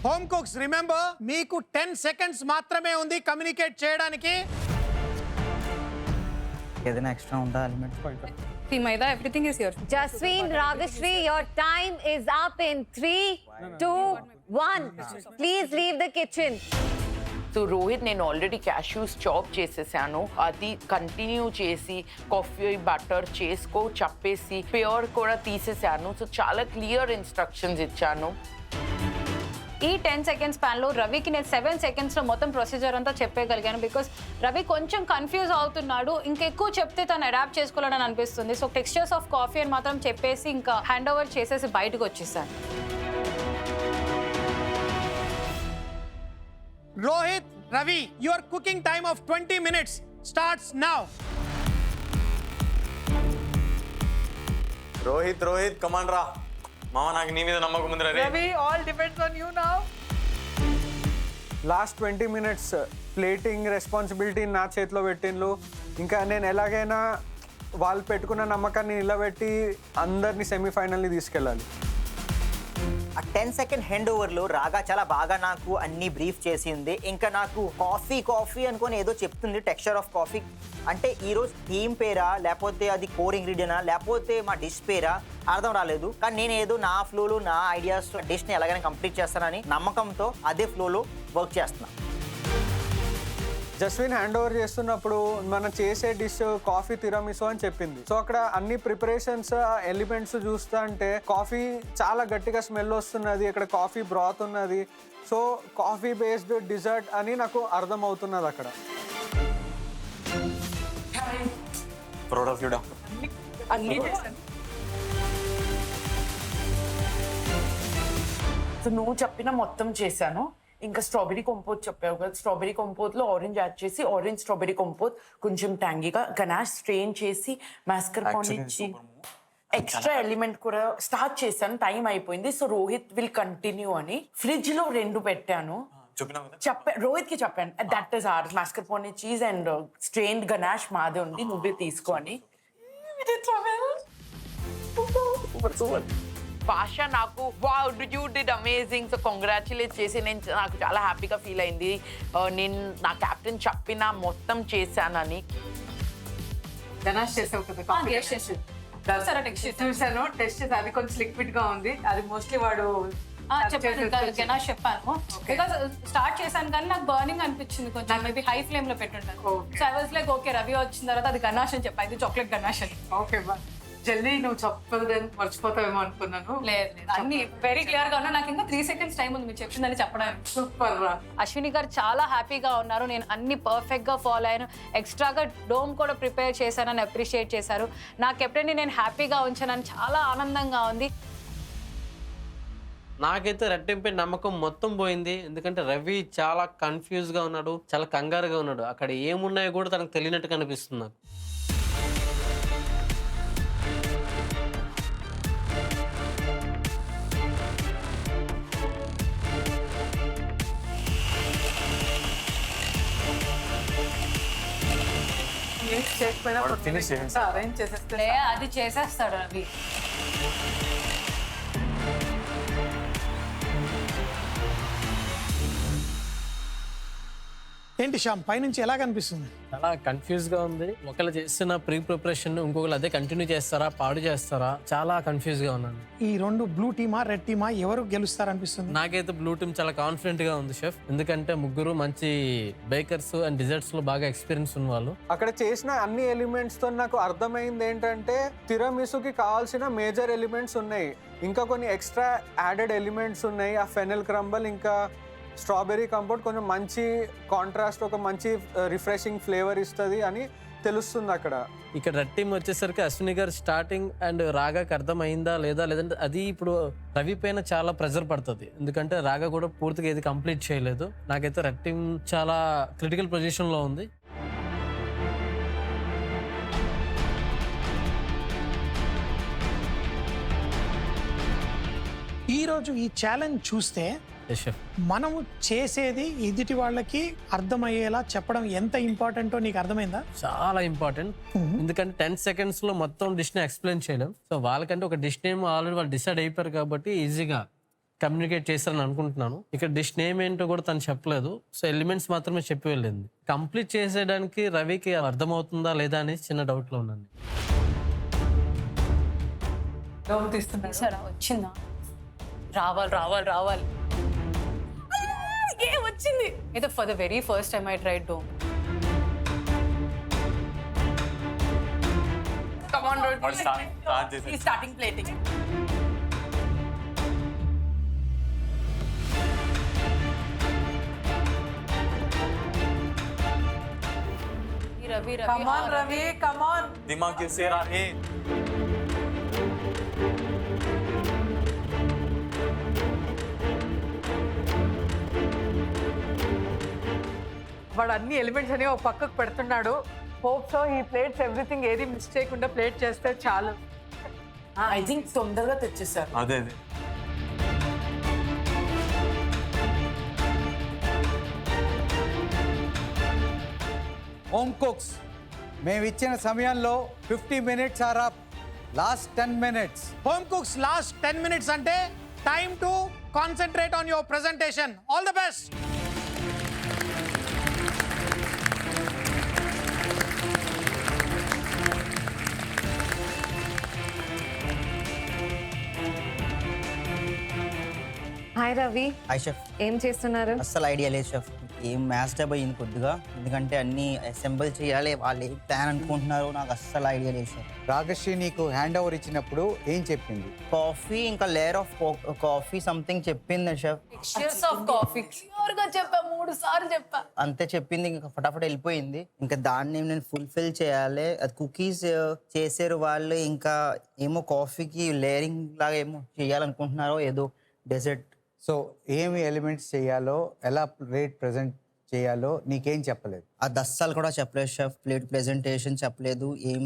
Home cooks remember, మీకు 10 seconds మాత్రమే ఉంది కమ్యూనికేట్ చేయడానికి. ఏదైనా ఎక్స్ట్రా ఉందా element? See, Maida, everything is yours. Jasween, Ragashri, your time is up in 3, 2, 1. Please leave the kitchen. So Rohit నేను already cashews chop చేసేసాను, అది కంటిన్యూ చేసి కాఫీ బటర్ చేసుకో చెప్పేసి ప్యూర్ కూడా తీసేసాను. సో చాలా క్లియర్ ఇన్స్ట్రక్షన్స్ ఇచ్చాను. ఈ 10 seconds స్పాన్లో రవికి నేను 7 secondsలో మొత్తం ప్రొసీజర్ అంతా చెప్పగలిగాను. బికాస్ రవి కొంచెం కన్ఫ్యూజ్ అవుతున్నాడు, ఇంకెక్కువ చెప్తే తను అడాప్ట్ చేసుకోవాలని అనిపిస్తుంది. సో టెక్స్చర్స్ ఆఫ్ కాఫీ అని మాత్రం చెప్పేసి ఇంకా హ్యాండ్ ఓవర్ చేసేసి బయటకు వచ్చేసాను. Rohit, Ravi, your cooking time of 20 minutes starts now. Rohit కమాన్ రా మామ, నాకు నీ మీద నమ్మకం ఉంది రే. Ravi, all depends on you now. Last 20 minutes plating responsibility నా చేతిలో పెట్టిండ్రు. ఇంకా నేను ఎలాగైనా వాళ్ళు పెట్టుకున్న నమ్మకాన్ని నిలబెట్టి అందరినీ సెమీఫైనల్ని తీసుకెళ్ళాలి. ఆ 10 second హ్యాండ్ ఓవర్లో రాగా చాలా బాగా నాకు అన్ని బ్రీఫ్ చేసింది. ఇంకా నాకు కాఫీ అనుకొని ఏదో చెప్తుంది, టెక్స్చర్ ఆఫ్ కాఫీ అంటే ఈరోజు థీమ్ పేరా లేకపోతే అది కోర్ ఇంగ్రీడియంటా లేకపోతే మా డిష్ పేరా అర్థం రాలేదు. కానీ నేను ఏదో నా ఫ్లోలో నా ఐడియాస్ డిష్ని ఎలాగైనా కంప్లీట్ చేస్తానని నమ్మకంతో అదే ఫ్లోలో వర్క్ చేస్తున్నా. జస్విన్ హ్యాండ్ ఓవర్ చేస్తున్నప్పుడు మనం చేసే డిష్ కాఫీ తిరామిసు అని చెప్పింది. సో అక్కడ అన్ని ప్రిపరేషన్స్ ఎలిమెంట్స్ చూస్తా అంటే కాఫీ చాలా గట్టిగా స్మెల్ వస్తున్నది, ఇక్కడ కాఫీ బ్రాత్ ఉన్నది. సో కాఫీ బేస్డ్ డిజర్ట్ అని నాకు అర్థం అవుతున్నది అక్కడ. ప్రౌడ్ ఆఫ్ యూ డా. అన్ని చేశాను. సో నువ్వు చెప్పిన మొత్తం చేశాను. ఇంకా స్ట్రాబెరీ కంపోజ్ చెప్పావు కదా, స్ట్రాబెరీ కంపోజ్లో ఆరెంజ్ యాడ్ చేసి ఆరెంజ్ స్ట్రాబెరీ కంపోజ్ కొంచెం ట్యాంగీగా గనాష్ స్ట్రెయిన్ చేసి మాస్కర్పోనే ఇచ్చి ఎక్స్ట్రా ఎలిమెంట్ కూడా స్టార్ట్ చేశాను. టైం అయిపోయింది. సో రోహిత్ విల్ కంటిన్యూ అని ఫ్రిడ్జ్ లో 2 పెట్టాను. రోహిత్ కి చెప్పాను that is our mascarpone cheese and strained ganache మాదే ఉంది, నువ్వే తీసుకో అని. భాష నాకు wow you did amazing, so congratulate చేసి నాకు చాలా హ్యాపీగా ఫీల్ అయింది. నేను నా కెప్టెన్ చెప్పిన మొత్తం చేశానని. గణేష్ చేసావు కదా చూసాను, టెస్ట్ చేసి అది కొంచెం లిక్విడ్ గా ఉంది, అది మోస్ట్లీ వాడు గణేష్ చెప్పాను. బికాస్ స్టార్ట్ చేశాను కానీ నాకు బర్నింగ్ అనిపించింది కొంచెం, మేబీ హై ఫ్లేమ్ లో పెట్టుంటాను. So I was like okay Ravi వచ్చిన తర్వాత అది గణేష్ అని చెప్పా, ఇది చాక్లెట్ గణేష్ అని. ఓకే జల్దీ నువ్వు చెప్పదని మర్చిపోతావేమో అనుకున్నాను. లేదు అన్ని వెరీ క్లియర్ గా ఉన్నా. నాకు ఇంకా 3 seconds టైం ఉంది మీరు చెప్పిందని చెప్పడానికి. సూపర్ రా. అశ్విని గారు చాలా హ్యాపీగా ఉన్నారు, నేను అన్ని పర్ఫెక్ట్ గా ఫాలో అయ్యాను. ఎక్స్ట్రాగా డోమ్ కూడా ప్రిపేర్ చేశానని అప్రిషియేట్ చేశారు. నా కెప్టెన్ని నేను హ్యాపీగా ఉంచానని చాలా ఆనందంగా ఉంది. నాకైతే రెట్టింపై నమ్మకం మొత్తం పోయింది. ఎందుకంటే రవి చాలా కన్ఫ్యూజ్గా ఉన్నాడు, చాలా కంగారుగా ఉన్నాడు. అక్కడ ఏమున్నాయో కూడా తనకు తెలియనట్టు కనిపిస్తుంది నాకు. అరేంజ్ చేసేస్తే అది చేసేస్తాడు రవి. ఏంటి శ్యామ్, పైనుంచి ఎలా కనిపిస్తుంది? చాలా కన్ఫ్యూజ్గా ఉంది. ఒకళ్ళు చేస్తున్న ప్రీ ప్రిపరేషన్ ఇంకొకరు అదే కంటిన్యూ చేస్తారా, పాడు చేస్తారా, చాలా కన్ఫ్యూజ్గా ఉన్నాను. ఈ 2 బ్లూ టీమా రెడ్ టీమా ఎవరు గెలుస్తారనిపిస్తుంది? నాకైతే బ్లూ టీమ్ చాలా కాన్ఫిడెంట్గా ఉంది షెఫ్. ఎందుకంటే ముగ్గురు మంచి బేకర్స్ అండ్ డిజర్ట్స్లో బాగా ఎక్స్పీరియన్స్ ఉన్న వాళ్ళు. అక్కడ చేసిన అన్ని ఎలిమెంట్స్తో నాకు అర్థమైంది ఏంటంటే తిరామిసుకి కావాల్సిన మేజర్ ఎలిమెంట్స్ ఉన్నాయి, ఇంకా కొన్ని ఎక్స్ట్రా యాడెడ్ ఎలిమెంట్స్ ఉన్నాయి. ఆ ఫెనెల్ క్రంబల్ ఇంకా స్ట్రాబెర్రీ కంపోట్ కొంచెం మంచి కాంట్రాస్ట్, ఒక మంచి రిఫ్రెషింగ్ ఫ్లేవర్ ఇస్తుంది అని తెలుస్తుంది అక్కడ. ఇక్కడ రెడ్ టీమ్ వచ్చేసరికి అశ్విని గారు స్టార్టింగ్ అండ్ రాగాకి అర్థమైందా లేదంటే అది ఇప్పుడు రవి పైన చాలా ప్రెజర్ పడుతుంది. ఎందుకంటే రాగా కూడా పూర్తిగా ఏది కంప్లీట్ చేయలేదు. నాకైతే రెడ్ టీమ్ చాలా క్రిటికల్ పొజిషన్లో ఉంది. ఈరోజు ఈ ఛాలెంజ్ చూస్తే మనము చేసేది ఎదుటి వాళ్ళకి అర్థమయ్యేలా చెప్పడం ఎంత ఇంపార్టెంటో నీకు అర్థమైందా? చాలా ఇంపార్టెంట్. ఎందుకంటే 10 seconds లో మొత్తం డిష్ ని ఎక్స్ప్లెయిన్ చేయలేం. సో వాళ్ళకంటే ఒక డిష్ నేమ్ ఆల్రెడీ వాళ్ళు డిసైడ్ అయిపోయారు కాబట్టి ఈజీగా కమ్యూనికేట్ చేస్తారని అనుకుంటున్నాను. ఇక్కడ డిష్ నేమ్ ఏంటో కూడా తను చెప్పలేదు. సో ఎలిమెంట్స్ మాత్రమే చెప్పి వెళ్ళింది. కంప్లీట్ చేసేయడానికి రవికి అర్థమవుతుందా లేదా అనేది చిన్న డౌట్లో ఉన్నాను. డౌన్ తీస్తున్నాడు. సరే వచ్చిందా? రావాలి రావాలి రావాలి. ఏ వచ్చింది? ఇది for the very first time I tried dome. Come on, Rohit. Start చేసి He's starting plating. Ravi Come on, Ravi. Come on. దిమాగ్ కి సేరా ఏ వాడు అన్ని ఎలిమెంట్స్ అనేవి ఒక పక్కకు పెడుతున్నాడు. హోప్ సో ఈ ప్లేట్స్ ఎవ్రీథింగ్ ఏది మిస్ చేయకుండా ప్లేట్ చేస్తే చాలు. ఐ థింక్ తొందరగా తెచ్చేసారు. అదే హోమ్ కుక్స్ మేము ఇచ్చిన సమయంలో 50 minutes are up. Last 10 minutes. Home cooks last 10 minutes అంటే time to concentrate on your presentation. All the best. Hi Ravi, hi chef. ఏం చేస్తున్నారు? అస్సలు ఐడియా లేదు షెఫ్. ఏం మ్యాచ్ అప్ అయ్యింది కొద్దిగా, ఎందుకంటే అన్ని అసెంబుల్ చేయాలి. వాళ్ళు ఏం ప్లాన్ అనుకుంటున్నారు నాకు అస్సలు ఐడియా లేదు షెఫ్. రాగశ్రీ నీకు హ్యాండ్ ఓవర్ ఇచ్చినప్పుడు ఏం చెప్పింది? కాఫీ ఇంకా లేయర్ ఆఫ్ కాఫీ సంథింగ్ చెప్పింది chef. Textures of coffee clear గా చెప్పా, 3 సార్లు చెప్పా. అంతే చెప్పింది, ఇంకా ఫటాఫట్ వెళ్ళిపోయింది. ఇంకా దాన్ని నేను ఫుల్ఫిల్ చేయాలి. అది కుకీస్ చేసారు వాళ్ళు, ఇంకా ఏమో కాఫీకి లేయరింగ్ లాగా ఏమో చేయాలనుకుంటున్నారో ఏదో డెజర్ట్. సో ఏమి ఎలిమెంట్స్ చేయాలో, ఎలా ప్లేట్ ప్రజెంట్ చేయాలో నీకేం చెప్పలేదు? అది అస్సలు కూడా చెప్పలేదు షెఫ్. ప్లేట్ ప్రెజెంటేషన్ చెప్పలేదు, ఏం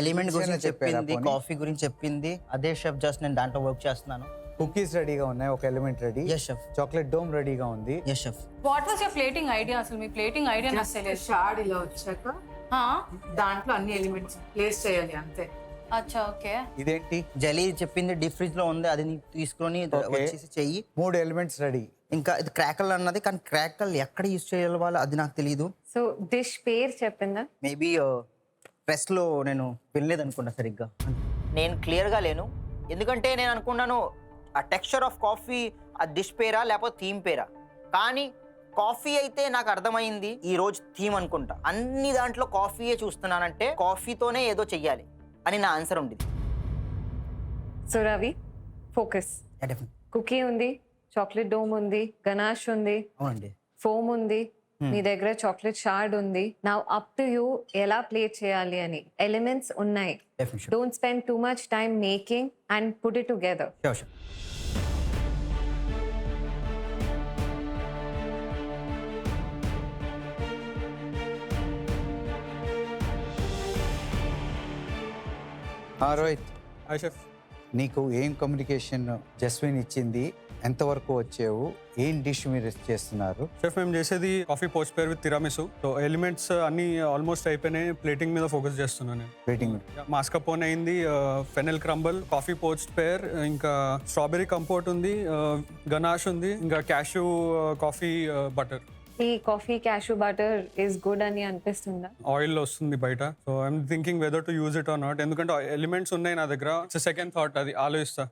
ఎలిమెంట్ గురించి చెప్పింది, కాఫీ గురించి చెప్పింది. అదే షెఫ్, జస్ట్ నేను దాంట్లో వర్క్ చేస్తున్నాను. కుకీస్ రెడీగా ఉన్నాయి, ఒక element ready. Yes chef. Chocolate dome రెడీగా ఉంది. Yes chef. What was your plating idea? అసలు మీ ప్లేటింగ్ ఐడియా నాకు తెలియదు. షాడ్ ఇలా వచ్చాక దాంట్లో అన్ని ఎలిమెంట్స్ ప్లేస్ చేయాలి అంతే. అచ్చా ఓకే. ఇదేంటి? జలీ చెప్పింది డీప్ ఫ్రిడ్జ్ లో ఉంది, అది తీసుకొని వచ్చేసి చెయ్యి. 3 ఎలిమెంట్స్ రెడీ. ఇంకా ఇది క్రాకల్ అన్నది, కానీ క్రాకల్ ఎక్కడ యూజ్ చేయాలి వాళ్ళు అది నాకు తెలియదు. సో డిష్ పేరు చెప్పిందా? మేబీ ప్రెస్ లో నేను వెళ్ళలేదు అనుకున్నా సరిగ్గా. నేను క్లియర్గా లేను, ఎందుకంటే నేను అనుకున్నాను ఆ టెక్స్చర్ ఆఫ్ కాఫీ ఆ డిష్ పేరా లేకపోతే థీమ్ పేరా. కానీ కాఫీ అయితే నాకు అర్థమైంది ఈ రోజు థీమ్ అనుకుంటా. అన్ని దాంట్లో కాఫీయే చూస్తున్నానంటే కాఫీతోనే ఏదో చెయ్యాలి అని నా ఆన్సర్ ఉండేది. So Ravi, focus. కుకీ ఉంది, చాక్లెట్ డోమ్ ఉంది, గనాష్ ఉంది, అవునండి, ఫోమ్ ఉంది, మీ దగ్గర చాక్లెట్ షార్డ్ ఉంది. నౌ అప్ టు యూ ఎలా ప్లే చేయాలి అని. ఎలిమెంట్స్ ఉన్నాయి, don't spend too much time making and put it together. Rohit, hi chef. నీకు ఏం కమ్యూనికేషన్ జస్విన్ ఇచ్చింది? ఎంతవరకు వచ్చావు? ఏం డిష్ మీరు చేస్తున్నారు? షెఫ్ మేము చేసేది coffee pouch pair with తిరామిసు. So elements అన్ని ఆల్మోస్ట్ అయిపోయినాయి. ప్లేటింగ్ మీద ఫోకస్ చేస్తున్నాను నేను. ప్లేటింగ్ మాస్కపోన్ అయింది, ఫెనెల్ క్రంబల్, కాఫీ పోచ్ పేర్, ఇంకా స్ట్రాబెరీ కంపోట్ ఉంది, గనాష్ ఉంది, ఇంకా క్యాష్యూ కాఫీ బటర్. ఈ coffee cashew butter is good అని అనిపిస్తుందా? ఆయిల్ వస్తుంది బయట. So I'm thinking whether to use it or not, ఎందుకంటే ఎలిమెంట్స్ ఉన్నాయి నా దగ్గర. సెకండ్ థాట్, అది ఆలోచిస్తా.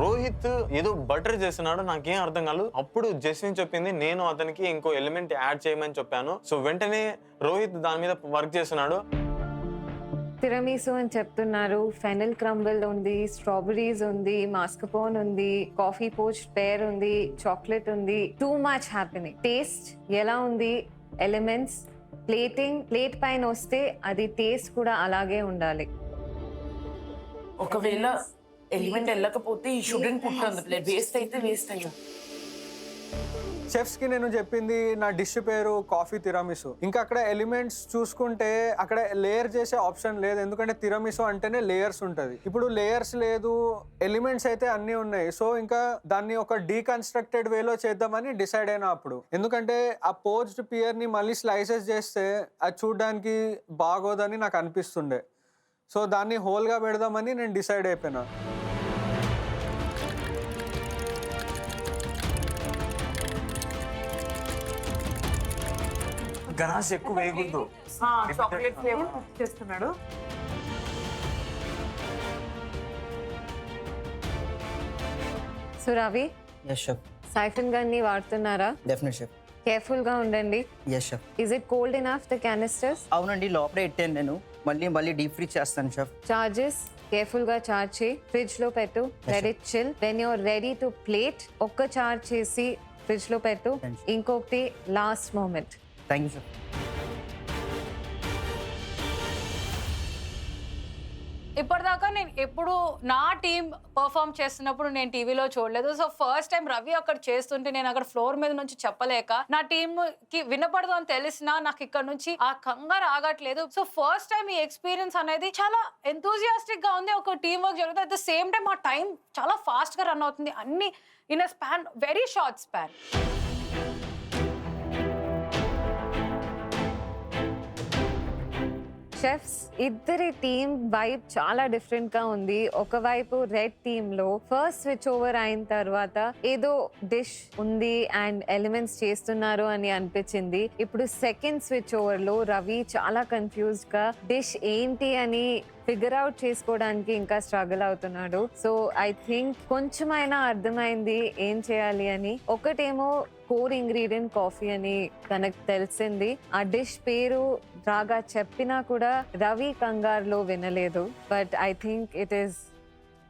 రోహిత్ ఏదో బటర్ చేస్తున్నాడు, నాకేం అర్థం కాదు. అప్పుడు జస్విన్ చెప్పింది, నేను అతనికి ఇంకో ఎలిమెంట్ యాడ్ చేయమని చెప్పాను. సో వెంటనే రోహిత్ దాని మీద వర్క్ చేస్తున్నాడు. తిరమిసు అని చెప్తున్నారు, ఫెనెల్ క్రంబల్ ఉంది, స్ట్రాబెరీస్ ఉంది, మాస్కపోన్ ఉంది, కాఫీ పోచ్ పేర్ ఉంది, చాక్లెట్ ఉంది. Too much happening. టేస్ట్ ఎలా ఉంది? ఎలిమెంట్స్, ప్లేటింగ్, ప్లేట్ పైన వస్తే అది టేస్ట్ కూడా అలాగే ఉండాలి. ఒకవేళ ఎలిమెంట్ వెళ్ళకపోతే ఈ student put on the plate. Waste అయితే వేస్ట్ అయ్యా. చెఫ్స్కి నేను చెప్పింది నా డిష్ పేరు కాఫీ తిరామిసు. ఇంకా అక్కడ ఎలిమెంట్స్ చూసుకుంటే అక్కడ లేయర్ చేసే ఆప్షన్ లేదు, ఎందుకంటే తిరామిసు అంటేనే లేయర్స్ ఉంటుంది. ఇప్పుడు లేయర్స్ లేదు, ఎలిమెంట్స్ అయితే అన్నీ ఉన్నాయి. సో ఇంకా దాన్ని ఒక డీకన్స్ట్రక్టెడ్ వేలో చేద్దామని డిసైడ్ అయినా అప్పుడు. ఎందుకంటే ఆ పోచ్డ్ పియర్ని మళ్ళీ స్లైసెస్ చేస్తే అది చూడడానికి బాగోదని నాకు అనిపిస్తుండే. సో దాన్ని హోల్గా పెడదామని నేను డిసైడ్ అయిపోయినా. గనాష్ ఎక్కువ వేయకూడదు. చాక్లెట్ ఫ్లేవర్ చేస్తున్నాడు. So Ravi, yes chef. Siphon gun ని వాడుతున్నారా? Definite chef. కేర్ఫుల్ గా ఉండండి. Yes chef. Is it cold enough the canisters? అవునండి, లోపలే పెట్టాను నేను. మళ్ళీ డీప్ ఫ్రీజ్ చేస్తాను షెఫ్. చార్జెస్ కేర్ఫుల్ గా చార్జ్ చేయి, ఫ్రిడ్జ్ లో పెట్టు, let it chill. When you're ready to plate ఒక్క చార్జ్ చేసి ఫ్రిడ్జ్ లో పెట్టు. ఇంకొకటి last moment. Thank you chef. ఇప్పటిదాకా నేను ఎప్పుడు నా టీం పర్ఫామ్ చేస్తున్నప్పుడు నేను టీవీలో చూడలేదు. సో ఫస్ట్ టైం రవి అక్కడ చేస్తుంటే నేను అక్కడ ఫ్లోర్ మీద నుంచి చెప్పలేక నా టీమ్ కి వినపడదు అని తెలిసినా నాకు ఇక్కడ నుంచి ఆ కంగారు ఆగట్లేదు. సో ఫస్ట్ టైం ఈ ఎక్స్పీరియన్స్ అనేది చాలా ఎంతూజియాస్టిక్ గా ఉంది. ఒక టీం వర్క్ జరుగుతుంది, అట్ ద సేమ్ టైం ఆ టైం చాలా ఫాస్ట్ గా రన్ అవుతుంది. అన్ని in a span, very short span. Chefs ఇద్దరి టీమ్ వైబ్ చాలా డిఫరెంట్ గా ఉంది. ఒకవైపు రెడ్ టీమ్ లో ఫస్ట్ స్విచ్ ఓవర్ అయిన తర్వాత ఏదో డిష్ ఉంది అండ్ ఎలిమెంట్స్ చేస్తున్నారు అని అనిపించింది. ఇప్పుడు సెకండ్ స్విచ్ ఓవర్ లో రవి చాలా కన్ఫ్యూజ్డ్ గా డిష్ ఏంటి అని ఫిగర్ అవుట్ చేసుకోవడానికి ఇంకా స్ట్రగుల్ అవుతున్నాడు. సో ఐ థింక్ కొంచెమైనా అర్థమైంది ఏం చేయాలి అని. ఒకటేమో కోర్ ఇంగ్రీడియంట్ కాఫీ అని తనకు తెలిసింది. ఆ డిష్ పేరు రాగా చెప్పినా కూడా రవి కంగారులో వినలేదు. But I think it is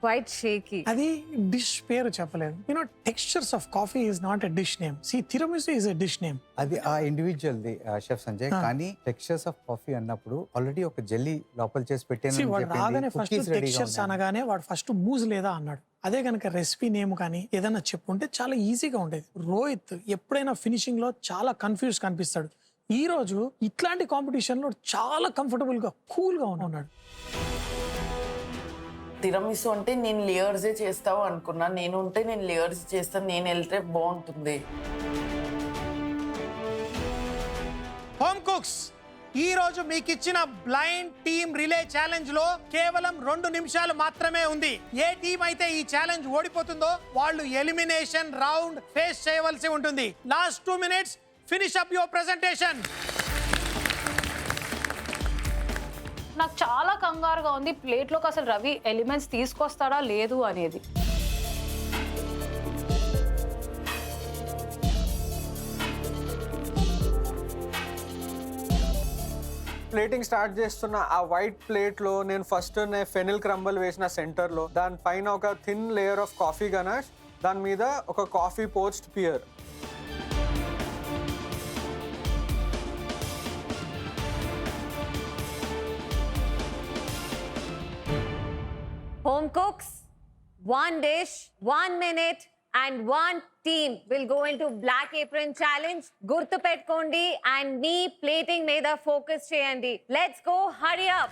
quite shaky. అది డిష్ పేరు చెప్పలేదు. Textures of coffee is not a dish name. సి tiramisu is a dish name. అది ఆ ఇండివిజువల్ ది షెఫ్ సంజయ్. కానీ టెక్స్చర్స్ ఆఫ్ కాఫీ అన్నప్పుడు ఆల్రెడీ ఒక జెల్లీ లోపల చేసి వాడు రాగానే ఫస్ట్ టెక్స్చర్స్ పెట్టాను. అనగానే వాడు ఫస్ట్ మూజ్ లేదా అన్నాడు. అదే కనుక రెసిపీ నేమ్ కానీ ఏదైనా చెప్పుంటే చాలా ఈజీగా ఉండేది. రోహిత్ ఎప్పుడైనా ఫినిషింగ్ లో చాలా కన్ఫ్యూజ్ కనిపిస్తాడు. ఈ రోజు ఇట్లాంటి కాంపిటీషన్ లో చాలా కంఫర్టబుల్ గా కూల్ గా ఉన్నాడు. తిరమిసు అంటే నేను లేయర్సే చేస్తావు అనుకున్నా. నేను ఉంటే నేను లేయర్స్ చేస్తాను, నేను వెళ్తే బాగుంటుంది. హోమ్ కుక్స్, ఈ రోజు మీకు ఇచ్చిన బ్లైండ్ టీమ్ రిలే ఛాలెంజ్ లో కేవలం 2 నిమిషాలు మాత్రమే ఉంది. ఏ టీం అయితే ఈ ఛాలెంజ్ ఓడిపోతుందో వాళ్ళు ఎలిమినేషన్ రౌండ్ ఫేస్ చేయవలసి ఉంటుంది. Last 2 minutes, finish up your presentation. నాకు చాలా కంగారుగా ఉంది ప్లేట్లోకి అసలు రవి ఎలిమెంట్స్ తీసుకొస్తాడా లేదు అనేది. ప్లేటింగ్ స్టార్ట్ చేస్తున్న ఆ వైట్ ప్లేట్ లో నేను ఫస్ట్ ఫెనిల్ క్రంబల్ వేసిన సెంటర్ లో, దానిపైన ఒక thin layer of coffee ganache, దాని మీద ఒక coffee poached pear. Home cooks, 1 dish, 1 minute and 1 team will go into black apron challenge. Gurtu petkondi and knee plating meeda focus cheyandi. Let's go, hurry up.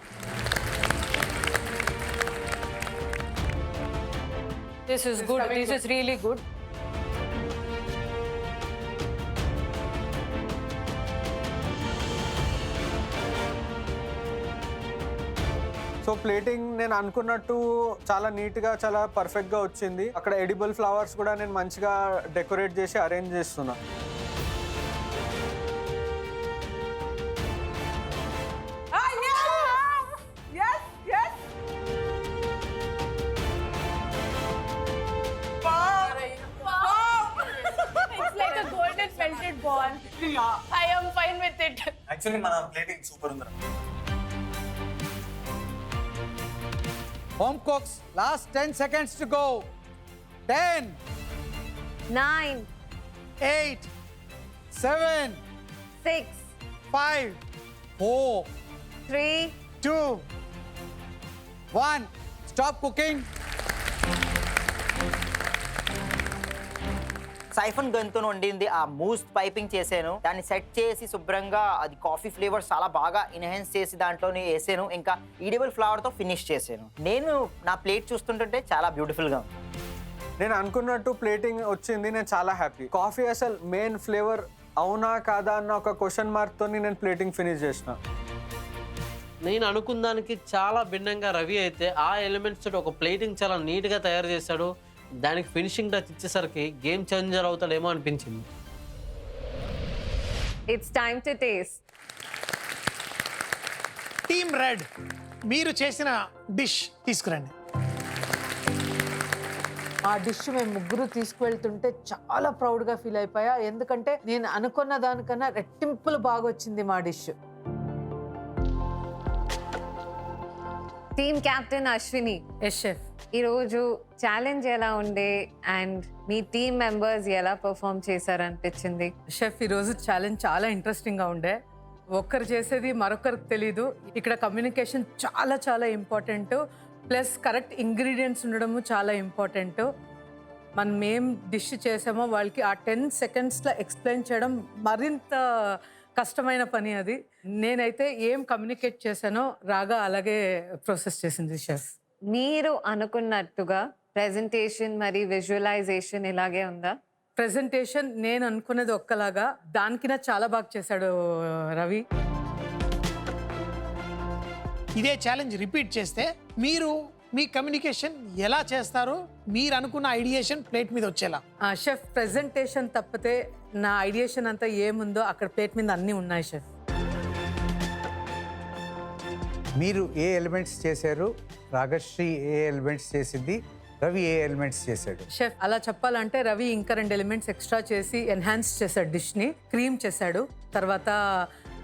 This is good. This is really good. So plating నేను అనుకున్నట్టు చాలా neat గా చాలా perfect గా వచ్చింది. అక్కడ edible flowers కూడా నేను మంచిగా డెకరేట్ చేసి అరేంజ్ చేస్తున్నా. It's like a golden melted ball. I am fine with it. Actually మన ప్లేటింగ్ సూపర్ ఉంది. Home cooks, last 10 seconds to go. 10, 9, 8, 7, 6, 5, 4, 3, 2, 1. Stop cooking. Siphon గన్తో వండింది ఆ మూస్ పైపింగ్ చేశాను. దాన్ని సెట్ చేసి శుభ్రంగా అది కాఫీ ఫ్లేవర్ చాలా బాగా ఎన్హాన్స్ చేసి దాంట్లోనే వేసాను. ఇంకా ఈడిబుల్ ఫ్లవర్తో ఫినిష్ చేశాను. నేను నా ప్లేట్ చూస్తుంటే చాలా బ్యూటిఫుల్గా ఉంది. నేను అనుకున్నట్టు ప్లేటింగ్ వచ్చింది, నేను చాలా హ్యాపీ. కాఫీ అసలు మెయిన్ ఫ్లేవర్ అవునా కాదా అన్న ఒక క్వశ్చన్ మార్క్తో నేను ప్లేటింగ్ ఫినిష్ చేసిన. నేను అనుకున్న దానికి చాలా భిన్నంగా రవి అయితే ఆ ఎలిమెంట్స్ తోటి ఒక ప్లేటింగ్ చాలా నీట్గా తయారు చేశాడు. దానికి ఫినిషింగ్ టచ్ ఇచ్చేసరికి గేమ్ చేంజర్ అవుతాడేమో అనిపించింది. it's time to taste. Team red మీరు చేసిన డిష్ తీసుకురండి. ఆ డిష్ మేము ముగ్గురు తీసుకువెళ్తుంటే చాలా ప్రౌడ్గా ఫీల్ అయిపోయా, ఎందుకంటే నేను అనుకున్న దానికన్నా రెట్టింపులు బాగా వచ్చింది మా డిష్. Team captain Ashwini, yes chef. ఈరోజు ఛాలెంజ్ ఎలా ఉండే అండ్ మీ టీమ్ మెంబర్స్ ఎలా పర్ఫామ్ చేశారనిపించింది? షెఫ్, ఈరోజు ఛాలెంజ్ చాలా ఇంట్రెస్టింగ్గా ఉండే. ఒక్కరు చేసేది మరొకరికి తెలీదు. ఇక్కడ కమ్యూనికేషన్ చాలా చాలా ఇంపార్టెంట్, ప్లస్ కరెక్ట్ ఇంగ్రీడియంట్స్ ఉండడము చాలా ఇంపార్టెంట్. మనం ఏం డిష్ చేసామో వాళ్ళకి ఆ 10 సెకండ్స్లో ఎక్స్ప్లెయిన్ చేయడం మరింత కష్టమైన పని అది. నేనైతే ఏం కమ్యూనికేట్ చేశానో రాగా అలాగే ప్రాసెస్ చేసింది షెఫ్. మీరు అనుకున్నట్టుగా ప్రెజెంటేషన్ మరి విజువలైజేషన్ ఇలాగే ఉందా? ప్రెజెంటేషన్ నేను అనుకునేది ఒక్కలాగా, దానికినా చాలా బాగా చేశాడు రవి. ఇదే ఛాలెంజ్ రిపీట్ చేస్తే మీరు మీ కమ్యూనికేషన్ ఎలా చేస్తారు? మీరు అనుకున్న ఐడియేషన్ ప్లేట్ మీద వచ్చేలా. షెఫ్, ప్రెజెంటేషన్ తప్పితే నా ఐడియేషన్ అంతా ఏముందో అక్కడ ప్లేట్ మీద అన్నీ ఉన్నాయి షెఫ్. మీరు ఏ ఎలిమెంట్స్ చేశారు? రాగశ్రీ ఏ ఎలిమెంట్స్ చేసింది? రవి ఏ ఎలిమెంట్స్ చేశాడు? షెఫ్, అలా చెప్పాలంటే రవి ఇంకా 2 ఎలిమెంట్స్ ఎక్స్ట్రా చేసి ఎన్హాన్స్ చేశాడు డిష్ని. క్రీమ్ చేశాడు, తర్వాత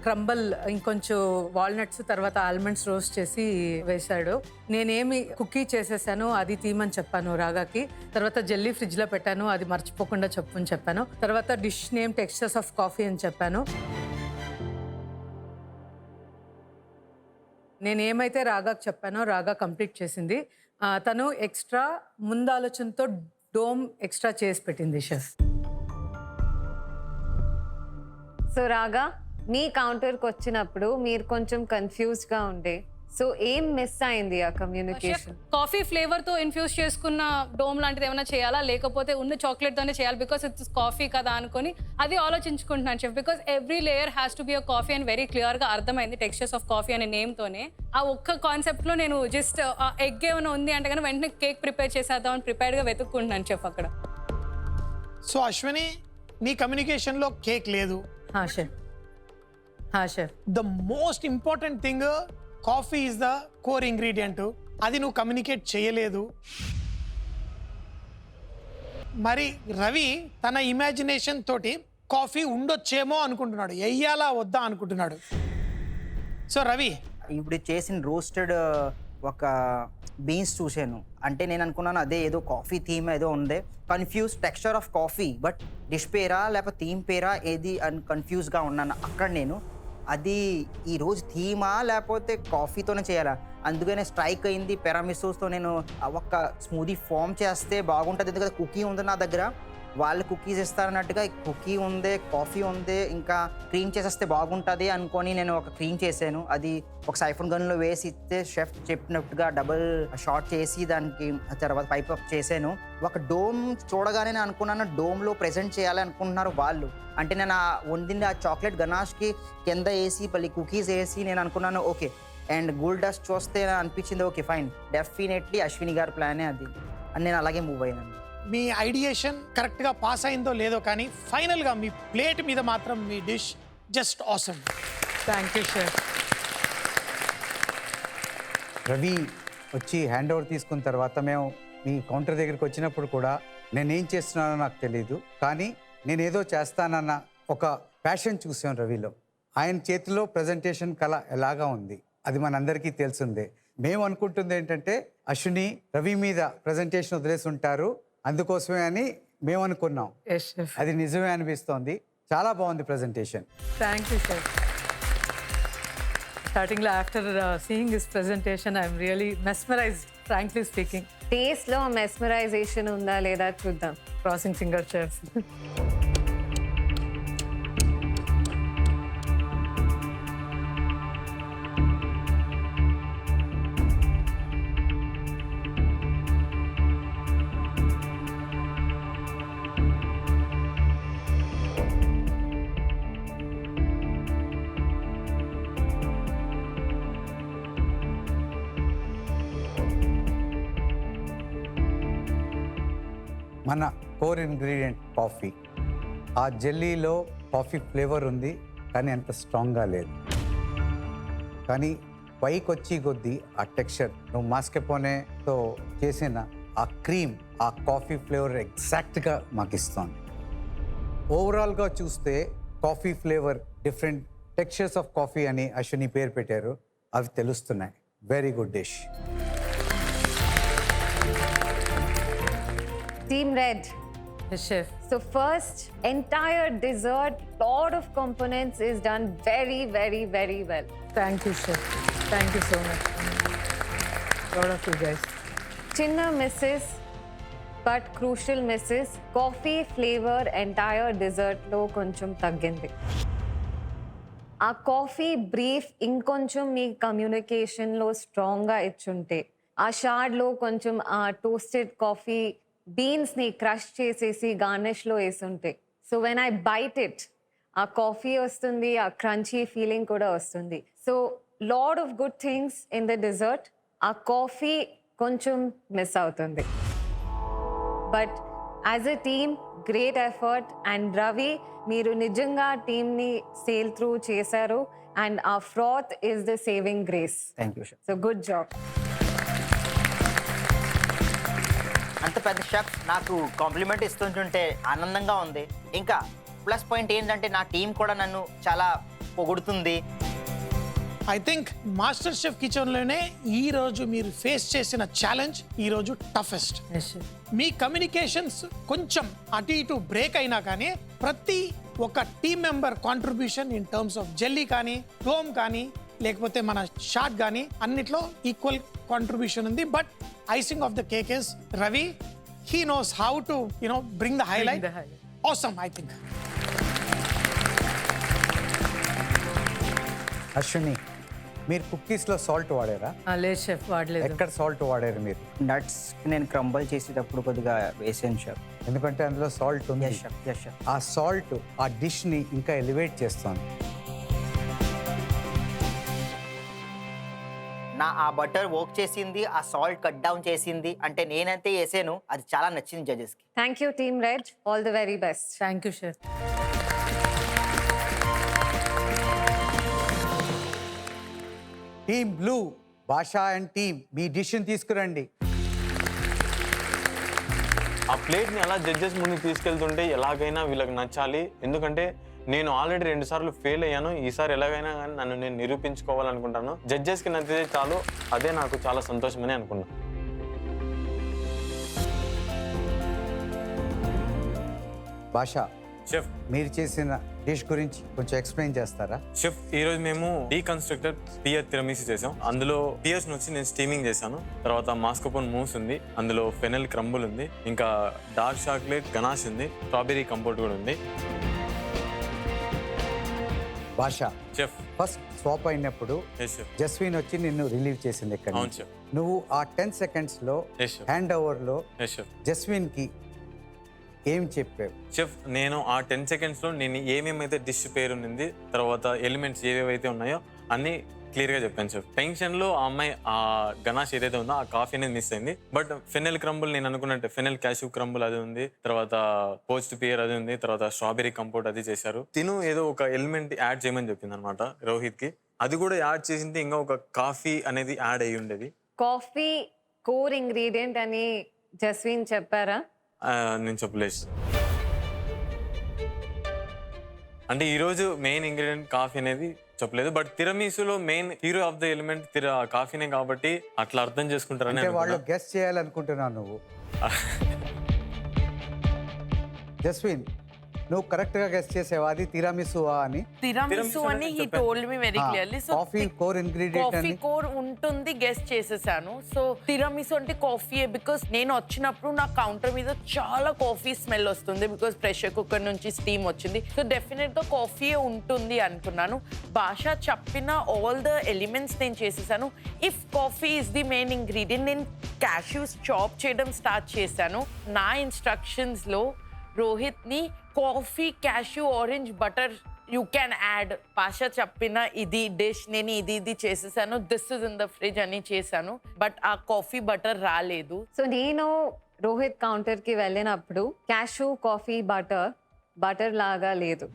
క్రంబల్, ఇంకొంచెం వాల్నట్స్, తర్వాత ఆల్మండ్స్ రోస్ట్ చేసి వేశాడు. నేనేమి కుకీ చేసేసాను అది తీయమని చెప్పాను రాగాకి. తర్వాత జెల్లీ ఫ్రిడ్జ్లో పెట్టాను, అది మర్చిపోకుండా చెప్పని చెప్పాను. తర్వాత dish name textures of coffee అని చెప్పాను. నేనేమైతే రాగాకి చెప్పానో రాగా కంప్లీట్ చేసింది. తను ఎక్స్ట్రా ముందాలోచనతో డోమ్ ఎక్స్ట్రా చేసి పెట్టింది షెఫ్. సో రాగా, మీ కౌంటర్కి వచ్చినప్పుడు మీరు కొంచెం కన్ఫ్యూజ్గా ఉండే, సో ఏం మిస్ అయింది ఆ కమ్యూనికేషన్? కాఫీ ఫ్లేవర్ తో ఇన్ఫ్యూజ్ చేసుకున్న డోమ్ లాంటిది ఏమైనా చేయాలా, లేకపోతే ఉన్న చాక్లెట్ తోనే చేయాలి బికాస్ ఇట్స్ కాఫీ కదా అనుకొని అది ఆలోచించుకుంటున్నాను chef. Because every layer has to be a coffee అని వెరీ క్లియర్ గా అర్థమైంది టెక్స్చర్స్ ఆఫ్ కాఫీ అనే నేమ్ తోనే. ఆ ఒక్క కాన్సెప్ట్ లో నేను జస్ట్ ఎగ్ ఏమైనా ఉంది అంటే కానీ వెంటనే కేక్ ప్రిపేర్ చేసేద్దాం అని ప్రిపేర్డ్ గా వెతుక్కుంటున్నాను షెఫ్ అక్కడ. సో అశ్విని, నీ కమ్యూనికేషన్ లో కేక్ లేదు. Chef, chef. The most important thing coffee is the core ingredient, అది నువ్వు కమ్యూనికేట్ చేయలేదు. మరి రవి తన ఇమాజినేషన్ తోటి కాఫీ ఉండొచ్చేమో అనుకుంటున్నాడు, వెయ్యాలా వద్దా అనుకుంటున్నాడు. సో రవి, ఇప్పుడు చేసిన రోస్టెడ్ ఒక బీన్స్ చూశాను, అంటే నేను అనుకున్నాను అదే ఏదో కాఫీ థీమ్ ఏదో ఉందే. Confuse texture of coffee, but dish పేరా లేకపోతే థీమ్ పేరా ఏది అని కన్ఫ్యూజ్గా ఉన్నాను అక్కడ నేను. అది ఈరోజు థీమా లేకపోతే కాఫీతోనే చేయాలా, అందుకనే స్ట్రైక్ అయింది. పెరామిసోస్తో నేను ఒక స్మూదీ ఫామ్ చేస్తే బాగుంటుంది, ఎందుకంటే కుకీ ఉంది నా దగ్గర. వాళ్ళు కుకీస్ ఇస్తారన్నట్టుగా కుకీ ఉంది, కాఫీ ఉంది, ఇంకా క్రీమ్ చేసేస్తే బాగుంటుంది అనుకొని నేను ఒక క్రీమ్ చేశాను. అది ఒక సైఫన్ గన్లో వేసి ఇస్తే షెఫ్ చెప్పినట్టుగా డబుల్ షాట్ చేసి దానికి తర్వాత పైప్ అప్ చేశాను. ఒక డోమ్ చూడగానే నేను అనుకున్నాను డోమ్లో ప్రెజెంట్ చేయాలి అనుకుంటున్నారు వాళ్ళు. అంటే నేను వండింది ఆ చాక్లెట్ గనాష్కి కింద వేసి మళ్ళీ కుకీస్ వేసి నేను అనుకున్నాను ఓకే. అండ్ గోల్డ్ డస్ట్ చూస్తే అనిపించింది ఓకే ఫైన్, డెఫినెట్లీ అశ్విని గారి ప్లానే అది అని నేను అలాగే మూవ్ అయ్యాను. మీ ఐడియేషన్ కరెక్ట్గా పాస్ అయిందో లేదో కానీ ఫైనల్గా మీ ప్లేట్ మీద మాత్రం మీ dish just awesome. Thank you chef. Ravi వచ్చి హ్యాండ్ ఓవర్ తీసుకున్న తర్వాత మేము మీ కౌంటర్ దగ్గరికి వచ్చినప్పుడు కూడా నేనేం చేస్తున్నానో నాకు తెలియదు, కానీ నేనేదో చేస్తానన్న ఒక ప్యాషన్ చూసాం రవిలో. ఆయన చేతిలో ప్రజెంటేషన్ కళ ఎలాగా ఉంది అది మనందరికీ తెలిసిందే. మేము అనుకుంటుంది ఏంటంటే అశ్విని రవి మీద ప్రజెంటేషన్ వదిలేసి ఉంటారు, అందుకోసమే అని మేము అనుకున్నాం. అది నిజమే అనిపిస్తోంది. చాలా బాగుంది ప్రజెంటేషన్. Thank you sir. స్టార్టింగ్లో after seeing this presentation I'm really mesmerized, frankly speaking. టేస్ట్లో మెస్మరైజేషన్ ఉందా లేదా చూద్దాం. Crossing finger chef. మన కోర్ ఇంగ్రీడియంట్ కాఫీ, ఆ జెల్లీలో కాఫీ ఫ్లేవర్ ఉంది కానీ అంత స్ట్రాంగ్గా లేదు. కానీ పైకి వచ్చి కొద్దీ ఆ టెక్స్చర్ నువ్వు మాస్కెపోనేతో చేసిన ఆ క్రీమ్, ఆ కాఫీ ఫ్లేవర్ ఎగ్జాక్ట్గా మాకు ఇస్తుంది. ఓవరాల్గా చూస్తే coffee flavour, different textures of coffee అని అశ్విని పేరు పెట్టారు, అవి తెలుస్తున్నాయి. Very good dish. Team Red. Yes, chef. So first, entire dessert, lot of components is done very, very, very well. Thank you, chef. Thank you so much. Proud of you guys. Chinna misses, but crucial misses. Coffee flavor entire dessert lo koncham taggindi. ఆ coffee brief ఇంకొంచెం మీ కమ్యూనికేషన్లో స్ట్రాంగ్గా ఇచ్చుంటే, ఆ షార్డ్లో కొంచెం ఆ toasted coffee బీన్స్ని crush చేసేసి గార్నిష్లో వేసుంటే, so when I bite it ఆ కాఫీ వస్తుంది, ఆ క్రంచీ ఫీలింగ్ కూడా వస్తుంది. So lot of good things in the dessert. ఆ కాఫీ కొంచెం మిస్ అవుతుంది. But as a team great effort. And Ravi, మీరు నిజంగా టీమ్ని సేల్ త్రూ చేశారు. అండ్ ఆ froth is the saving grace. Thank you. So good job. అంత పెద్ద షెఫ్ నాకు కాంప్లిమెంట్ ఇస్తుంటుంటే ఆనందంగా ఉంది. ఇంకా ప్లస్ పాయింట్ ఏంటంటే నా టీం కూడా నన్ను చాలా పొగుడుతుంది. ఐ థింక్ మాస్టర్ షెఫ్ కిచెన్లోనే ఈ రోజు మీరు ఫేస్ చేసిన ఛాలెంజ్ ఈ రోజు టఫెస్ట్. Yes, chef. మీ కమ్యూనికేషన్స్ కొంచెం అటు ఇటు బ్రేక్ అయినా కానీ ప్రతి ఒక team member contribution in terms of jelly కానీ, రోమ్ కానీ, లేకపోతే మన షాట్ కానీ అన్నిట్లో ఈక్వల్ కాంట్రిబ్యూషన్ ఉంది. But icing of the cake is Ravi. He knows how to bring the highlight. Awesome I think. Ashwini, మీరు కుక్కీస్లో సాల్ట్ వాడారా? లేదు షెఫ్, వాడలేదు. ఎక్కడ సాల్ట్ వాడారు మీరు? నట్స్ నేను క్రంబల్ చేసేటప్పుడు కొద్దిగా వేసాను షెఫ్. ఎందుకంటే అందులో సాల్ట్ ఉంది. Yes chef, yes chef. ఆ సాల్ట్ ఆ డిష్ని ఇంకా ఎలివేట్ చేస్తుంది. నా ఆ బటర్ వర్క్ చేసింది, ఆ సాల్ట్ కట్ డౌన్ చేసింది. అంటే నేనైతే వేసాను, అది చాలా నచ్చింది జడ్జెస్కి. Thank you team red. All the very best. Thank you chef. Team blue, Bhasha and team, మీ డిష్ని తీసుకురండి. ఆ ప్లేట్ని అలా జడ్జెస్ ముందుకు తీసుకెళ్తుంటే ఎలాగైనా వీళ్ళకి నచ్చాలి. ఎందుకంటే నేను ఆల్రెడీ 2 సార్లు ఫెయిల్ అయ్యాను. ఈసారి ఎలాగైనా కానీ నన్ను నేను నిరూపించుకోవాలనుకుంటాను. జడ్జెస్కి నచ్చితే చాలు, అదే నాకు చాలా సంతోషమని అనుకున్నాను. భాషా, షెఫ్ మీరు చేసిన డిష్ గురించి కొంచెం ఎక్స్ప్లెయిన్ చేస్తారా? షెఫ్, ఈరోజు మేము డీకన్స్ట్రక్టెడ్ పియర్ తిరమిసి చేసాం. అందులో పియర్స్ వచ్చి నేను స్టీమింగ్ చేశాను. తర్వాత మాస్కపోన్ మూస్ ఉంది, అందులో ఫెనెల్ క్రంబుల్ ఉంది, ఇంకా డార్క్ చాక్లెట్ గనాష్ ఉంది, స్ట్రాబెరీ కంపోట్ కూడా ఉంది. భాషా, షెఫ్. ఫస్ట్ స్వాప్ అయినప్పుడు ఎస్ షెఫ్. జస్విన్ వచ్చి నిన్ను రిలీవ్ చేసింది ఇక్కడ. అవును షెఫ్. నువ్వు ఆ 10 సెకండ్స్లో ఎస్ షెఫ్. హ్యాండ్ ఓవర్లో ఎస్ షెఫ్. జస్విన్కి ఏం చెప్పావు? షెఫ్, నేను ఆ 10 సెకండ్స్లో నేను ఏమేమైతే డిష్ పేరు ఉంది, తర్వాత ఎలిమెంట్స్ ఏవేవైతే ఉన్నాయో అన్నీ క్లియర్గా చెప్పాను షెఫ్. టెన్షన్లో ఆ అమ్మాయి ఆ గనాష్ ఏదైతే ఉందో ఆ కాఫీ అనేది మిస్ అయింది. బట్ ఫెనెల్ క్రంబుల్ నేను అనుకున్నట్టే ఫెనెల్ క్యాషూ క్రంబుల్ అది ఉంది, తర్వాత పోస్ట్ పియర్ అది ఉంది, తర్వాత స్ట్రాబెరీ కంపోట్ అది చేశారు. తిను ఏదో ఒక ఎలిమెంట్ యాడ్ చేయమని చెప్పింది అనమాట రోహిత్కి. అది కూడా యాడ్ చేసింది, ఇంకా ఒక కాఫీ అనేది యాడ్ అయ్యి ఉండేది. కాఫీ కోర్ ఇంగ్రీడియంట్ అని జస్విన్ చెప్పారా? నేను చెప్పలేదు. అంటే ఈరోజు మెయిన్ ఇంగ్రీడియంట్ కాఫీ అనేది చెప్పలేదు. బట్ తిరమీసులో main hero of the element కాఫీనే కాబట్టి అట్లా అర్థం చేసుకుంటారని అంటే వాళ్ళు గెస్ట్ చేయాలనుకుంటున్నావు నువ్వు. జస్విన్, నువ్వు కరెక్ట్ గా గెస్ట్ చేసావా అది తిరామిసువా అని? తిరామిసు అని he told me very clearly. So coffee core ingredient coffee అని కోర్ ఉంటుంది గెస్ట్ చేసేసాను. సో తిరామిసు అంటే కాఫీయే. బికాస్ నేను వచ్చినప్పుడు నా కౌంటర్ మీద చాలా కాఫీ స్మెల్ వస్తుంది, బికాస్ ప్రెషర్ కుక్కర్ నుంచి స్టీమ్ వచ్చింది. సో డెఫినెట్ గా కాఫీయే ఉంటుంది అనుకున్నాను. భాష చెప్పిన ఆల్ ద ఎలిమెంట్స్ నేను చేసేసాను. If coffee is the main ingredient, నేను క్యాష్యూస్ చాప్ చేయడం స్టార్ట్ చేశాను. నా ఇన్స్ట్రక్షన్స్ లో రోహిత్ని coffee, cashew, orange butter you can add. Bhasha చెప్పిన ఇది డిష్ నేను ఇది చేసేసాను, this is in the fridge అని చేశాను. బట్ ఆ కాఫీ బటర్ రాలేదు. సో నేను రోహిత్ కౌంటర్కి వెళ్ళినప్పుడు క్యాషూ కాఫీ బటర్ లాగా లేదు.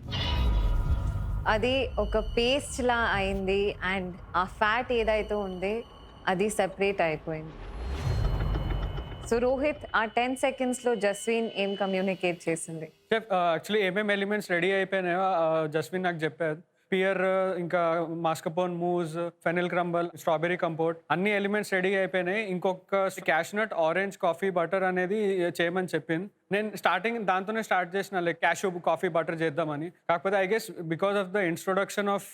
అది ఒక పేస్ట్ లా అయింది అండ్ ఆ ఫ్యాట్ ఏదైతే ఉంది అది సెపరేట్ అయిపోయింది. సో రోహిత్, ఆ 10 సెకండ్స్లో జస్విన్ ఏం కమ్యూనికేట్ చేసింది? చెఫ్ యాక్చువల్లీ ఏమేమి ఎలిమెంట్స్ రెడీ అయిపోయినాయో జస్విన్ నాకు చెప్పారు. పియర్, ఇంకా మాస్కపోన్ మూజ్, ఫెనిల్ క్రంబల్, స్ట్రాబెరీ కంపోట్ అన్ని ఎలిమెంట్స్ రెడీ అయిపోయినాయి. ఇంకొక క్యాష్నట్, ఆరెంజ్ కాఫీ బటర్ అనేది చేయమని చెప్పింది. నేను స్టార్టింగ్ దాంతోనే స్టార్ట్ చేసిన, లైక్ క్యాష్యూ కాఫీ బటర్ చేద్దామని. కాకపోతే I guess because of the introduction of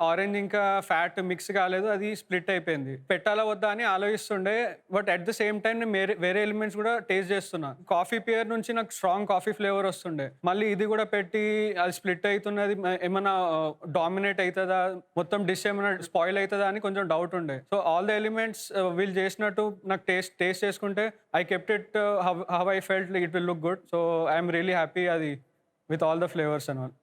orange ఇంకా ఫ్యాట్ మిక్స్ కాలేదు, అది స్ప్లిట్ అయిపోయింది. పెట్టాలా వద్దా అని ఆలోచిస్తుండే. But at the same time నేను వేరే ఎలిమెంట్స్ కూడా టేస్ట్ చేస్తున్నా. కాఫీ పియర్ నుంచి నాకు స్ట్రాంగ్ కాఫీ ఫ్లేవర్ వస్తుండే. మళ్ళీ ఇది కూడా పెట్టి అది స్ప్లిట్ అవుతున్నది, ఏమన్నా డామినేట్ అవుతుందా, మొత్తం డిష్ ఏమైనా స్పాయిల్ అవుతుందా అని కొంచెం డౌట్ ఉండే. సో ఆల్ ద ఎలిమెంట్స్ వీళ్ళు చేసినట్టు నాకు టేస్ట్ చేసుకుంటే I kept it how I felt it will look good. So I'm really happy అది with all the flavours and all.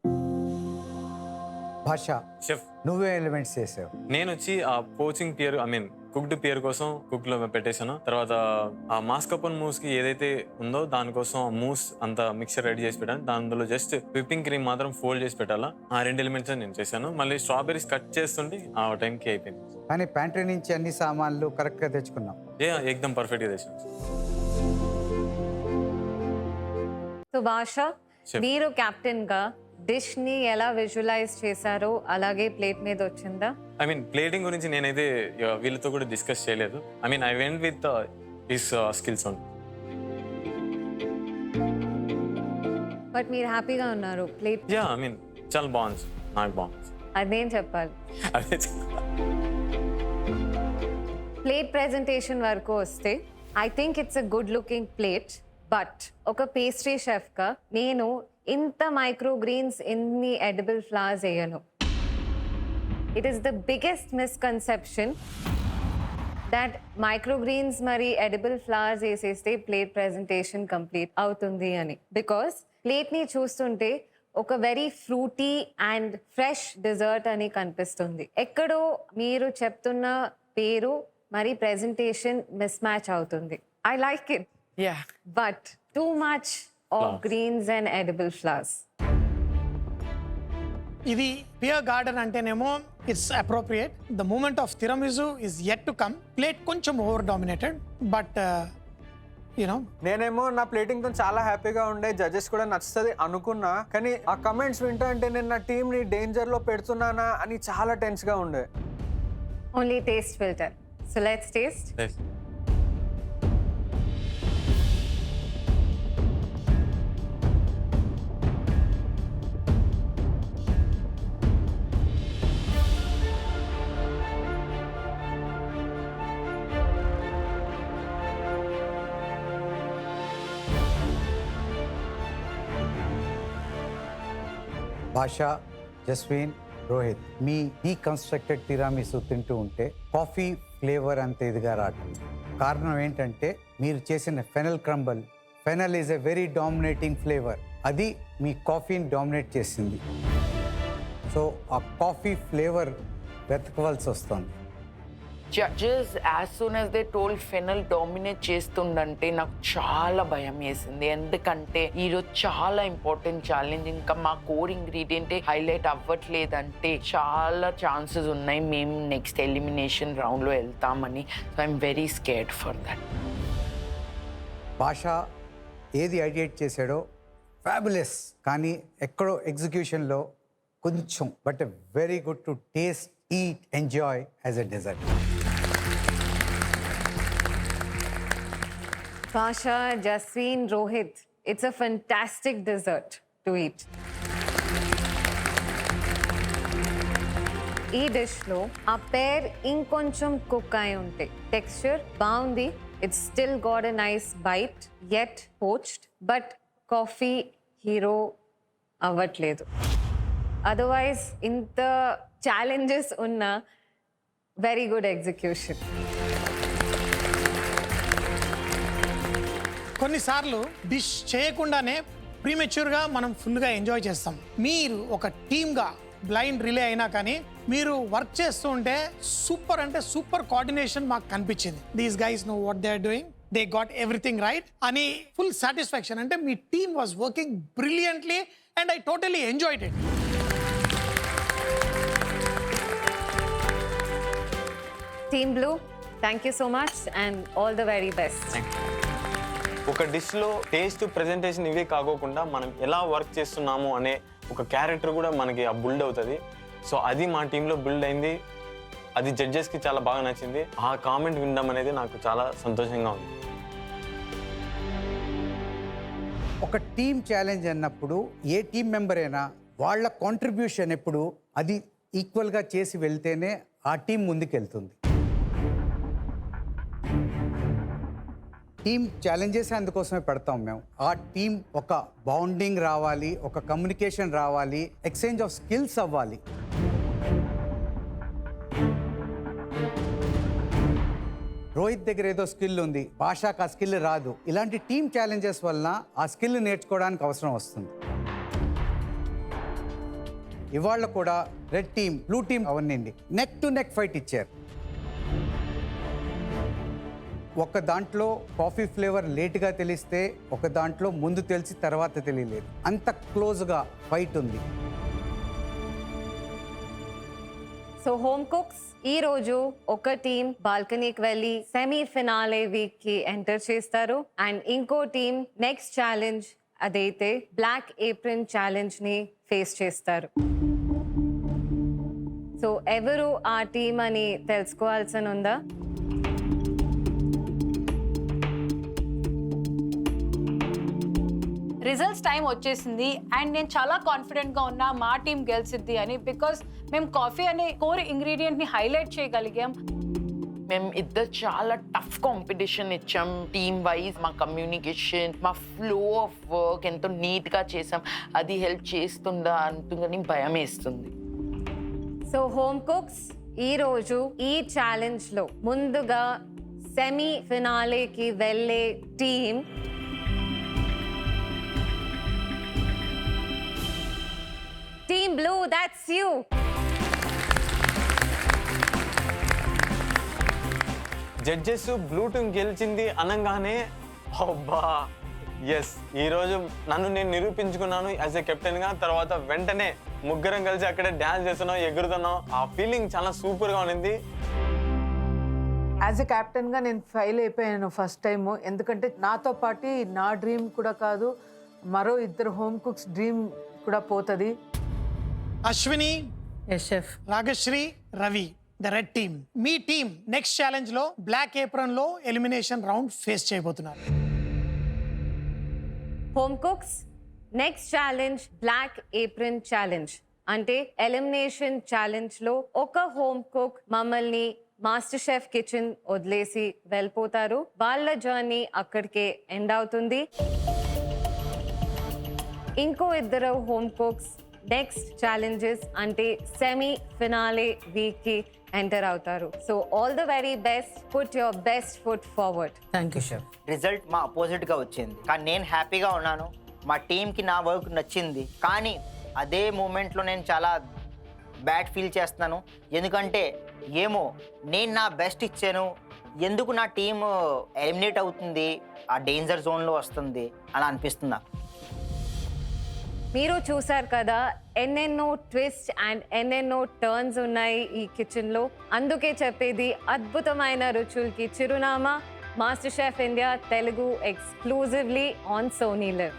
Bhasha, chef నువ్వే ఎలిమెంట్స్ చేసావు. నేను వచ్చి ఆ poaching pear, I mean cooked pear కోసం కుక్లో పెట్టేశాను. తర్వాత ఆ మాస్కపోన్ మూస్ కి ఏదైతే ఉందో దానికోసం ఆ మూస్ అంత మిక్చర్ రెడీ చేసి పెట్టాను. దానిలో జస్ట్ విప్పింగ్ క్రీమ్ మాత్రం ఫోల్డ్ చేసి పెట్టాలా. ఆ 2 ఎలిమెంట్స్ నేను చేశాను. మళ్ళీ స్ట్రాబెరీస్ కట్ చేస్తుంటే ఆ టైంకి అయిపోయింది. కానీ ప్యాంట్రీ నుంచి అన్ని సామాన్లు కరెక్ట్గా తెచ్చుకున్నాం. ఏకదం పర్ఫెక్ట్గా తెచ్చాను. సో భాష, మీరు కెప్టెన్ గా డిష్ ని ఎలా విజువలైజ్ చేశారో అలాగే ప్లేట్ మీద వచ్చిందా? ఐ మీన్ ప్లేటింగ్ గురించి నేనైతే వీళ్ళతో కూడా డిస్కస్ చేయలేదు. I mean I went with his skills own. But మీరు హ్యాపీగా ఉన్నారు ప్లేట్? ఐ మీన్ చాలా బాగుంది, నాకు బాగుంది. అదేం చెప్పాలి. అదే ప్లేట్ ప్రెజెంటేషన్ వరకు వస్తే I think it's a good looking plate. But ఒక పేస్ట్రీ షెఫ్గా నేను ఇంత మైక్రో గ్రీన్స్, ఎన్ని ఎడిబుల్ ఫ్లవర్స్ వేయను. It is the biggest misconception that micro greens మరి ఎడిబుల్ ఫ్లవర్స్ వేసేస్తే ప్లేట్ ప్రెజెంటేషన్ కంప్లీట్ అవుతుంది అని. బికాస్ ప్లేట్ని చూస్తుంటే ఒక very fruity and fresh dessert అని కనిపిస్తుంది. ఎక్కడో మీరు చెప్తున్న పేరు మరి ప్రెజెంటేషన్ మిస్ మ్యాచ్ అవుతుంది. I like it, Yeah. but too much of greens and edible flowers. ఇది పియర్ గార్డెన్ అంటేనేమో it's appropriate. The moment of tiramisu is yet to come. Plate కొంచెం ఓవర్ డామినేటెడ్, బట్ యూనో నేనేమో నా ప్లేటింగ్తో చాలా హ్యాపీగా ఉండే, judges కూడా నచ్చుతుంది అనుకున్నా. కానీ ఆ కమెంట్స్ వింటా అంటే నేను నా టీంని డేంజర్లో పెడుతున్నానా అని చాలా టెన్స్గా ఉండే. Only taste filter. So let's taste. భాష, జస్విన్, రోహిత్, మీ డీకన్స్ట్రక్టెడ్ తిరామిసు తింటూ ఉంటే కాఫీ ఫ్లేవర్ అంత ఇదిగా రావటం కారణం ఏంటంటే మీరు చేసిన fennel crumble. Fennel is a very dominating flavour. అది మీ కాఫీని డామినేట్ చేసింది. సో ఆ కాఫీ ఫ్లేవర్ వెతకవలసి వస్తుంది. Judges as soon as they told fennel dominate చేస్తుందంటే నాకు చాలా భయం వేసింది. ఎందుకంటే ఈరోజు చాలా ఇంపార్టెంట్ ఛాలెంజ్, ఇంకా మా కోర్ ఇంగ్రీడియంటే హైలైట్ అవ్వట్లేదంటే చాలా ఛాన్సెస్ ఉన్నాయి మేము నెక్స్ట్ ఎలిమినేషన్ రౌండ్లో వెళ్తామని. So I'm very scared for that. భాష ఏది ఐడియేట్ చేశాడో ఫ్యాబులస్, కానీ ఎక్కడో ఎగ్జిక్యూషన్లో కొంచెం, but very good to taste, eat, enjoy as a dessert. Pasha, Jasween, Rohit, it's a fantastic dessert to eat. ఈ డిష్లో ఆ పేర్ ఇంకొంచెం కుక్ అయి ఉంటాయి. టెక్స్చర్ బాగుంది. It's still got a nice bite, yet poached, but coffee hero అవ్వట్లేదు. Otherwise ఇంత challenges ఉన్న very good execution. కొన్నిసార్లు డిష్ చేయకుండానే ప్రీమెచ్యూర్గా మనం ఫుల్గా ఎంజాయ్ చేస్తాం. మీరు ఒక టీమ్గా బ్లైండ్ రిలే అయినా కానీ మీరు వర్క్ చేస్తూ ఉంటే సూపర్ అంటే సూపర్ కోఆర్డినేషన్ మాకు కనిపించింది. These guys know what they are doing, they got everything right అని ఫుల్ సాటిస్ఫాక్షన్. అంటే మీ team was working brilliantly and I totally enjoyed it. Team Blue, thank you so much and all the very best. ఒక డిష్లో taste presentation ఇవే కాకోకుండా మనం ఎలా work చేస్తున్నాము అనే ఒక క్యారెక్టర్ కూడా మనకి ఆ బిల్డ్ అవుతుంది. సో అది మా టీంలో బిల్డ్ అయింది. అది జడ్జెస్కి చాలా బాగా నచ్చింది. ఆ కామెంట్ వినడం అనేది నాకు చాలా సంతోషంగా ఉంది. ఒక టీమ్ ఛాలెంజ్ అన్నప్పుడు ఏ టీం మెంబర్ అయినా వాళ్ళ కాంట్రిబ్యూషన్ ఎప్పుడు అది ఈక్వల్గా చేసి వెళ్తేనే ఆ టీం ముందుకెళ్తుంది. టీమ్ ఛాలెంజెస్ అందుకోసమే పెడతాం మేము. ఆ టీం ఒక బాండింగ్ రావాలి, ఒక కమ్యూనికేషన్ రావాలి, ఎక్స్చేంజ్ ఆఫ్ స్కిల్స్ అవ్వాలి. రోహిత్ దగ్గర ఏదో స్కిల్ ఉంది, భాషకు ఆ స్కిల్ రాదు. ఇలాంటి టీమ్ ఛాలెంజెస్ వలన ఆ స్కిల్ నేర్చుకోవడానికి అవసరం వస్తుంది. ఇవాళ కూడా రెడ్ టీమ్, బ్లూ టీమ్ అవన్నీ నెక్ టు నెక్ ఫైట్ ఇచ్చారు. ఒక దాంట్లో కాఫీ ఫ్లేవర్ లేట్గా తెలిస్తే, ఒక దాంట్లో ముందు తెలిసి తర్వాత తెలియలేదు. అంత క్లోజ్గా ఫైట్ ఉంది. సో హోమ్ కుక్స్ ఈ రోజు ఒక టీం బాల్కనీకి వెళ్ళి సెమీ ఫినాలే వీక్ కి ఎంటర్ చేస్తారు అండ్ ఇంకో టీం నెక్స్ట్ ఛాలెంజ్ అదైతే బ్లాక్ ఏప్రిన్ ఛాలెంజ్ ని ఫేస్ చేస్తారు. సో ఎవరు ఆ టీం అని తెలుసుకోవాల్సి ఉందా? రిజల్ట్స్ టైం వచ్చేసింది అండ్ నేను చాలా కాన్ఫిడెంట్గా ఉన్నా మా టీం గెలిచిద్ది అని. బికాస్ మేము కాఫీ అనే కోర్ ఇంగ్రీడియంట్ని హైలైట్ చేయగలిగాం. మేము ఇద్దరు చాలా టఫ్ కాంపిటీషన్ ఇచ్చాం. టీమ్ వైజ్ మా కమ్యూనికేషన్, మా ఫ్లో ఆఫ్ వర్క్ ఎంతో నీట్గా చేసాం. అది హెల్ప్ చేస్తుందా అంటుందని భయం వేస్తుంది. సో హోమ్ కుక్స్ ఈ రోజు ఈ ఛాలెంజ్ లో ముందుగా సెమీ ఫినాలేకి వెళ్ళే team Team Blue, that's you. Judges blue team గెలిచింది అనగానే అబ్బా ఎస్, ఈరోజు నన్ను నేను నిరూపించుకున్నాను యాజ్ ఏ కెప్టెన్గా. తర్వాత వెంటనే ముగ్గురం కలిసి అక్కడే డ్యాన్స్ చేస్తున్నాం, ఎగురుతున్నాం. ఆ ఫీలింగ్ చాలా సూపర్గా ఉన్నింది. యాజ్ ఎ క్యాప్టెన్గా నేను ఫెయిల్ అయిపోయాను ఫస్ట్ టైము. ఎందుకంటే నాతో పాటు నా డ్రీమ్ కూడా కాదు, మరో ఇద్దరు హోమ్ కుక్స్ డ్రీమ్ కూడా పోతుంది. Ashwini, yes chef. Ragashree, Ravi, the red team. మీ టీం నెక్స్ట్ ఛాలెంజ్ లో బ్లాక్ ఏప్రన్ లో ఎలిమినేషన్ రౌండ్ ఫేస్ చేయబోతున్నారు. Home cooks next challenge black apron challenge. అంటే ఎలిమినేషన్ ఛాలెంజ్ లో ఒక హోమ్ కుక్ మమ్మల్ని మాస్టర్ షెఫ్ కిచెన్ వదిలేసి వెళ్ళిపోతారు. వాళ్ళ జర్నీ అక్కడికే ఎండ్ అవుతుంది. ఇంకో ఇద్దరు హోమ్ కుక్స్ నెక్స్ట్ ఛాలెంజెస్ అంటే సెమీ ఫినాలే వీక్ కి ఎంటర్ అవుతారు. So all the very best. Put your best foot forward. Thank you chef. Result మా అపోజిట్గా వచ్చింది, కానీ నేను హ్యాపీగా ఉన్నాను. మా టీంకి నా వర్క్ నచ్చింది, కానీ అదే మూమెంట్లో నేను చాలా బ్యాడ్ ఫీల్ చేస్తున్నాను. ఎందుకంటే ఏమో నేను నా బెస్ట్ ఇచ్చాను, ఎందుకు నా టీం ఎలిమినేట్ అవుతుంది, ఆ డేంజర్ జోన్లో వస్తుంది అని అనిపిస్తుంది నాకు. మీరు చూసారు కదా ఎన్నెన్నో ట్విస్ట్ అండ్ ఎన్నెన్నో టర్న్స్ ఉన్నాయి ఈ కిచెన్లో. అందుకే చెప్పేది అద్భుతమైన రుచులకి చిరునామా MasterChef India Telugu exclusively on Sony live.